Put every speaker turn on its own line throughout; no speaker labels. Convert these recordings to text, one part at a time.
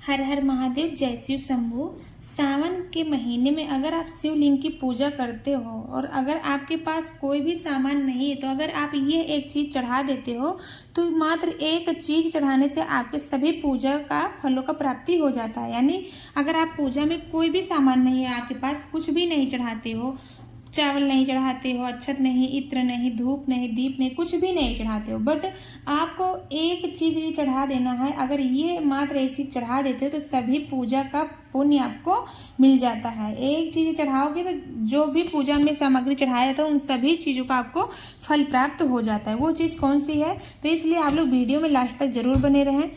हर हर महादेव, जय शिव शंभू। सावन के महीने में अगर आप शिवलिंग की पूजा करते हो और अगर आपके पास कोई भी सामान नहीं है तो अगर आप ये एक चीज़ चढ़ा देते हो तो मात्र एक चीज़ चढ़ाने से आपके सभी पूजा का फलों का प्राप्ति हो जाता है। यानी अगर आप पूजा में कोई भी सामान नहीं है, आपके पास कुछ भी नहीं चढ़ाते हो, चावल नहीं चढ़ाते हो, अक्षत नहीं, इत्र नहीं, धूप नहीं, दीप नहीं, कुछ भी नहीं चढ़ाते हो, बट आपको एक चीज़ ये चढ़ा देना है। अगर ये मात्र एक चीज़ चढ़ा देते हो तो सभी पूजा का पुण्य आपको मिल जाता है। एक चीज़ चढ़ाओगे तो जो भी पूजा में सामग्री चढ़ाया जाता है उन सभी चीज़ों का आपको फल प्राप्त हो जाता है। वो चीज़ कौन सी है, तो इसलिए आप लोग वीडियो में लास्ट तक जरूर बने रहें।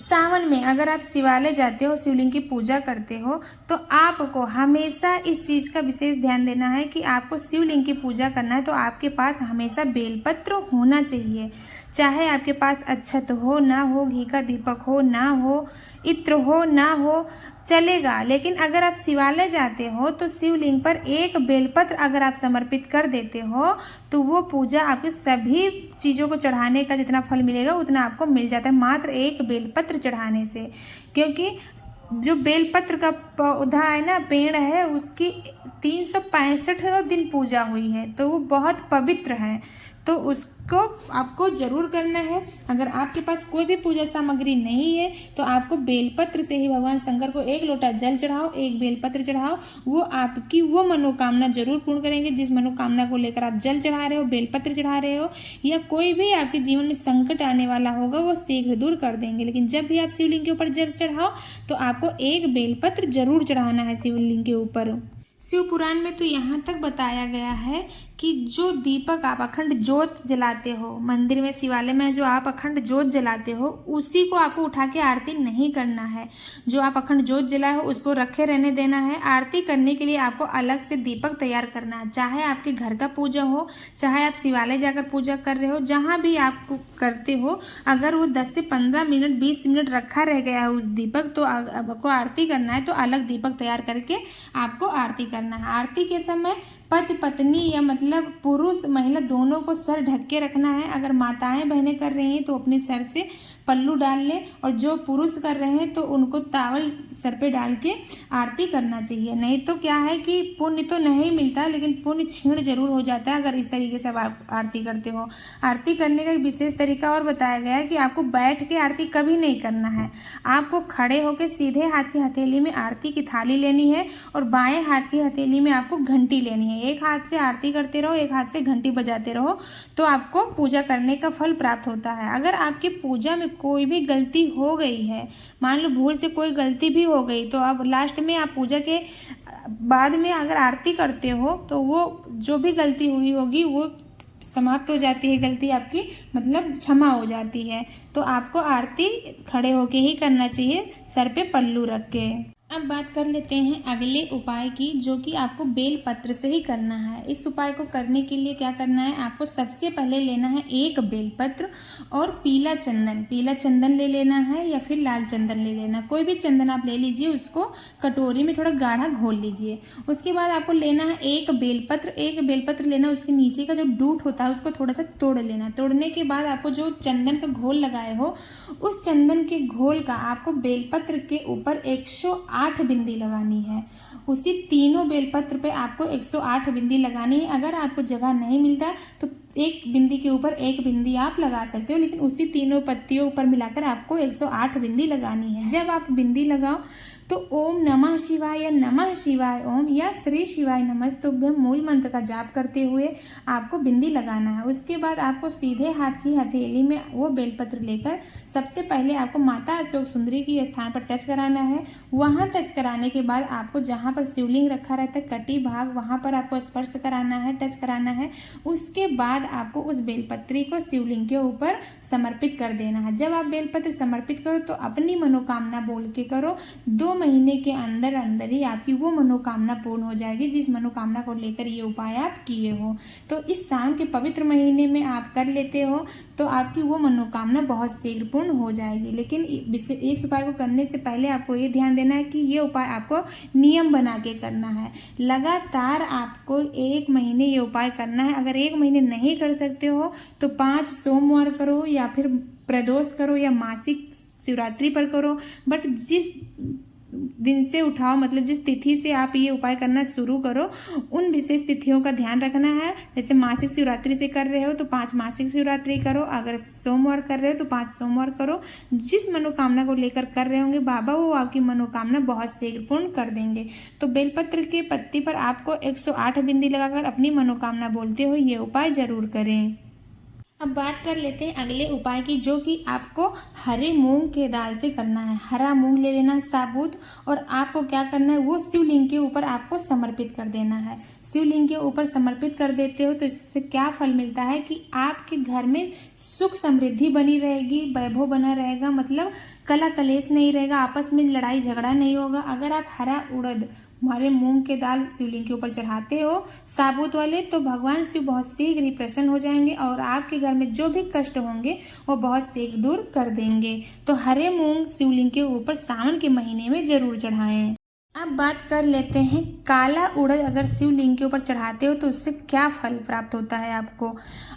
सावन में अगर आप शिवालय जाते हो, शिवलिंग की पूजा करते हो, तो आपको हमेशा इस चीज़ का विशेष ध्यान देना है कि आपको शिवलिंग की पूजा करना है तो आपके पास हमेशा बेलपत्र होना चाहिए। चाहे आपके पास अक्षत हो ना हो, घी का दीपक हो ना हो, इत्र हो ना हो, चलेगा। लेकिन अगर आप शिवालय जाते हो तो शिवलिंग पर एक बेलपत्र अगर आप समर्पित कर देते हो तो वो पूजा आपके सभी चीज़ों को चढ़ाने का जितना फल मिलेगा उतना आपको मिल जाता है मात्र एक बेलपत्र चढ़ाने से। क्योंकि जो बेलपत्र का पौधा है ना, पेड़ है, उसकी 365 दिन पूजा हुई है तो वो बहुत पवित्र है, तो उसको आपको जरूर करना है। अगर आपके पास कोई भी पूजा सामग्री नहीं है तो आपको बेलपत्र से ही भगवान शंकर को एक लोटा जल चढ़ाओ, एक बेलपत्र चढ़ाओ, वो आपकी वो मनोकामना जरूर पूर्ण करेंगे। जिस मनोकामना को लेकर आप जल चढ़ा रहे हो, बेलपत्र चढ़ा रहे हो, या कोई भी आपके जीवन में संकट आने वाला होगा वो शीघ्र दूर कर देंगे। लेकिन जब भी आप शिवलिंग के ऊपर जल चढ़ाओ तो आपको एक बेलपत्र जरूर चढ़ाना है शिवलिंग के ऊपर। शिव पुराण में तो यहाँ तक बताया गया है कि जो दीपक आप अखंड ज्योत जलाते हो मंदिर में, शिवालय में जो आप अखंड ज्योत जलाते हो उसी को आपको उठा के आरती नहीं करना है। जो आप अखंड ज्योत जलाए हो उसको रखे रहने देना है। आरती करने के लिए आपको अलग से दीपक तैयार करना है। चाहे आपके घर का पूजा हो, चाहे आप शिवालय जाकर पूजा कर रहे हो, जहाँ भी आप करते हो, अगर वो 10 से 15 मिनट 20 मिनट रखा रह गया है उस दीपक, तो आपको आरती करना है तो अलग दीपक तैयार करके आपको आरती करना है। आरती के समय पति पत्नी या मतलब पुरुष महिला दोनों को सर ढक के रखना है। अगर माताएं बहनें कर रही हैं तो अपने सर से पल्लू डाल लें, और जो पुरुष कर रहे हैं तो उनको तावल सर पे डाल के आरती करना चाहिए। नहीं तो क्या है कि पुण्य तो नहीं मिलता लेकिन पुण्य क्षीण जरूर हो जाता है अगर इस तरीके से आप आरती करते हो। आरती करने का एक विशेष तरीका और बताया गया है कि आपको बैठ के आरती कभी नहीं करना है। आपको खड़े होकर सीधे हाथ की हथेली में आरती की थाली लेनी है और बाएं हाथ की हथेली में आपको घंटी लेनी है। एक हाथ से आरती करते रहो, एक हाथ से घंटी बजाते रहो, तो आपको पूजा करने का फल प्राप्त होता है। अगर आपकी पूजा में कोई भी गलती हो गई है, मान लो भूल से कोई गलती भी हो गई, तो अब लास्ट में आप पूजा के बाद में अगर आरती करते हो तो वो जो भी गलती हुई होगी वो समाप्त हो जाती है, गलती आपकी मतलब क्षमा हो जाती है। तो आपको आरती खड़े होके ही करना चाहिए, सर पे पल्लू रख के। अब बात कर लेते हैं अगले उपाय की, जो कि आपको बेल पत्र से ही करना है। इस उपाय को करने के लिए क्या करना है, आपको सबसे पहले लेना है एक बेलपत्र और पीला चंदन। पीला चंदन ले लेना है या फिर लाल चंदन ले लेना, कोई भी चंदन आप ले लीजिए, उसको कटोरी में थोड़ा गाढ़ा घोल लीजिए। उसके बाद आपको लेना है एक बेलपत्र। एक बेलपत्र लेना, उसके नीचे का जो डूट होता है उसको थोड़ा सा तोड़ लेना। तोड़ने के बाद आपको जो चंदन का घोल लगाए हो उस चंदन के घोल का आपको बेलपत्र के ऊपर 108 बिंदी लगानी है। उसी तीनों बेलपत्र पे आपको 108 बिंदी लगानी है। अगर आपको जगह नहीं मिलता तो एक बिंदी के ऊपर एक बिंदी आप लगा सकते हो, लेकिन उसी तीनों पत्तियों ऊपर मिलाकर आपको 108 बिंदी लगानी है। जब आप बिंदी लगाओ तो ओम नमः शिवाय या नमः शिवाय ओम या श्री शिवाय नमस्तुभ्यम मूल मंत्र का जाप करते हुए आपको बिंदी लगाना है। उसके बाद आपको सीधे हाथ की हथेली में वो बेलपत्र लेकर सबसे पहले आपको माता अशोक सुंदरी की स्थान पर टच कराना है। वहाँ टच कराने के बाद आपको जहाँ पर शिवलिंग रखा रहता है कटी भाग, वहाँ पर आपको स्पर्श कराना है, टच कराना है। उसके बाद आपको उस बेलपत्री को शिवलिंग के ऊपर समर्पित कर देना है। जब आप बेलपत्र समर्पित करो तो अपनी मनोकामना बोल के करो। 2 महीने के अंदर अंदर ही आपकी वो मनोकामना पूर्ण हो जाएगी जिस मनोकामना को लेकर ये उपाय आप किए हो। तो इस सावन के पवित्र महीने में आप कर लेते हो तो आपकी वो मनोकामना बहुत शीघ्र पूर्ण हो जाएगी। लेकिन इस उपाय को करने से पहले आपको ये ध्यान देना है कि ये उपाय आपको नियम बना के करना है। लगातार आपको 1 महीने ये उपाय करना है। अगर 1 महीने नहीं कर सकते हो तो 5 सोमवार करो या फिर प्रदोष करो या मासिक शिवरात्रि पर करो, बट जिस दिन से उठाओ, मतलब जिस तिथि से आप ये उपाय करना शुरू करो, उन विशेष तिथियों का ध्यान रखना है। जैसे मासिक शिवरात्रि से कर रहे हो तो 5 मासिक शिवरात्रि करो, अगर सोमवार कर रहे हो तो 5 सोमवार करो। जिस मनोकामना को लेकर कर रहे होंगे बाबा, वो आपकी मनोकामना बहुत शीघ्र पूर्ण कर देंगे। तो बेलपत्र के पत्ती पर आपको 108 बिंदी लगाकर अपनी मनोकामना बोलते हुए ये उपाय जरूर करें। अब बात कर लेते हैं अगले उपाय की, जो कि आपको हरे मूंग के दाल से करना है। हरा मूंग ले लेना है साबुत, और आपको क्या करना है, वो शिवलिंग के ऊपर आपको समर्पित कर देना है। शिवलिंग के ऊपर समर्पित कर देते हो तो इससे क्या फल मिलता है कि आपके घर में सुख समृद्धि बनी रहेगी, वैभव बना रहेगा, मतलब कला कलेश नहीं रहेगा, आपस में लड़ाई झगड़ा नहीं होगा। अगर आप हरा उड़द, हमारे मूंग के दाल शिवलिंग के ऊपर चढ़ाते हो साबुत वाले, तो भगवान शिव बहुत शीघ्र ही प्रसन्न हो जाएंगे और आपके घर में जो भी कष्ट होंगे वो बहुत शीघ्र दूर कर देंगे। तो हरे मूंग शिवलिंग के ऊपर सावन के महीने में जरूर चढ़ाएं। अब बात कर लेते हैं काला उड़द अगर शिवलिंग के ऊपर चढ़ाते हो तो उससे क्या फल प्राप्त होता है आपको।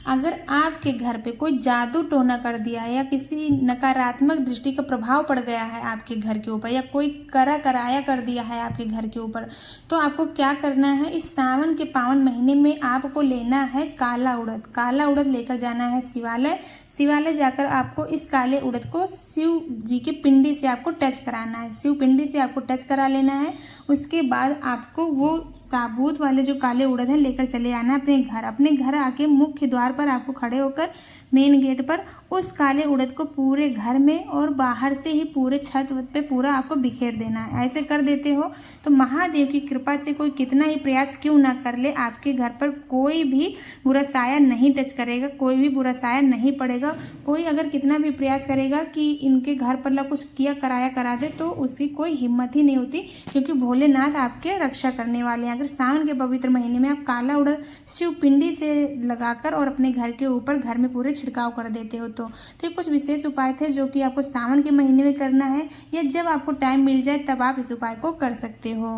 अगर आपके घर पे कोई जादू टोना कर दिया है या किसी नकारात्मक दृष्टि का प्रभाव पड़ गया है आपके घर के ऊपर, या कोई कराया कर दिया है आपके घर के ऊपर, तो आपको क्या करना है, इस सावन के पावन महीने में आपको लेना है काला उड़द। काला उड़द लेकर जाना है शिवालय। शिवालय जाकर आपको इस काले उड़द को शिव जी के पिंडी से आपको टच कराना है, शिव पिंडी से आपको टच करा लेना है। उसके बाद आपको वो साबुत वाले जो काले उड़द हैं लेकर चले आना है अपने घर। अपने घर आके मुख्य द्वार पर आपको खड़े होकर मेन गेट पर उस काले उड़द को पूरे घर में और बाहर से ही पूरे छत पे पूरा आपको बिखेर देना है। ऐसे कर देते हो तो महादेव की कृपा से कोई कितना ही प्रयास क्यों ना कर ले, आपके घर पर कोई भी बुरा साया नहीं टच करेगा, कोई भी बुरा साया नहीं पड़ेगा। कोई अगर कितना भी प्रयास करेगा कि इनके घर पर ला कुछ किया कराया करा दे, तो उसकी कोई हिम्मत ही नहीं होती, क्योंकि भोलेनाथ आपके रक्षा करने वाले हैं। अगर सावन के पवित्र महीने में आप काला उड़द शिव पिंडी से लगाकर और अपने घर के ऊपर घर में पूरे छिड़काव कर देते हो तो ये कुछ विशेष उपाय थे जो कि आपको सावन के महीने में करना है, या जब आपको टाइम मिल जाए तब आप इस उपाय को कर सकते हो।